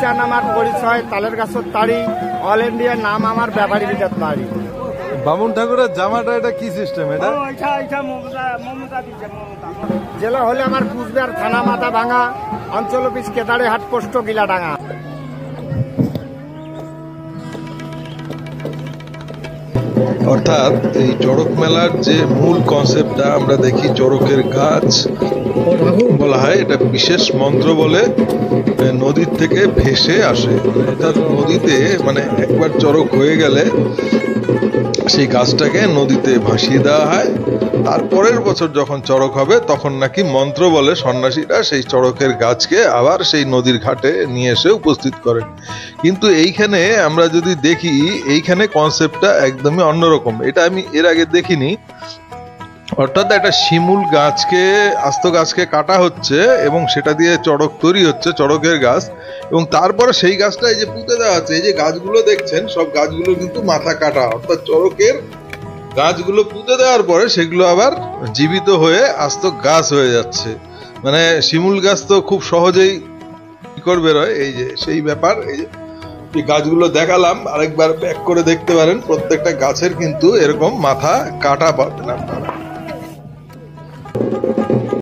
খ্রিস্টান আমার পরিচয়, তালের গাছের তাড়ি, অল ইন্ডিয়ার নাম আমার ব্যাপারী বিজাত তাড়ি। বামুন ঠাকুরের জামাটা এটা কি সিস্টেম? এটা জেলা হলে আমার কুচবিহার থানা মাথা ভাঙা, অঞ্চল অফিস কেদারে হাট পোস্ট গিলাডাঙ্গা। অর্থাৎ এই চড়ক মেলার যে মূল কনসেপ্টটা আমরা দেখি, চড়কের গাছ বলা হয়, এটা বিশেষ মন্ত্র বলে নদীর থেকে ভেসে আসে। অর্থাৎ নদীতে মানে একবার চড়ক হয়ে গেলে সেই গাছটাকে নদীতে ভাসিয়ে দেওয়া হয়। তারপরের বছর যখন চড়ক হবে তখন নাকি মন্ত্র বলে সন্ন্যাসীরা সেই চড়কের গাছকে আবার সেই নদীর ঘাটে নিয়ে এসে উপস্থিত করেন। কিন্তু এইখানে আমরা যদি দেখি, এইখানে কনসেপ্টটা একদমই অন্যরকম। এটা আমি এর আগে দেখিনি। অর্থাৎ একটা শিমুল গাছকে, আস্ত গাছকে কাটা হচ্ছে এবং সেটা দিয়ে চড়ক তৈরি হচ্ছে, চড়কের গাছ, এবং তারপরে সেই গাছটা এই যে পুঁতে দেওয়া হচ্ছে। এই যে গাছগুলো দেখছেন, সব গাছগুলো কিন্তু মাথা কাটা। অর্থাৎ চড়কের গাছগুলো পুঁতে দেওয়ার পরে সেগুলো আবার জীবিত হয়ে আস্ত গাছ হয়ে যাচ্ছে। মানে শিমুল গাছ তো খুব সহজেই করবে রয়, এই যে সেই ব্যাপার। এই যে গাছগুলো দেখালাম, আরেকবার ব্যাক করে দেখতে পারেন। প্রত্যেকটা গাছের কিন্তু এরকম মাথা কাটা পাবেন আপনারা।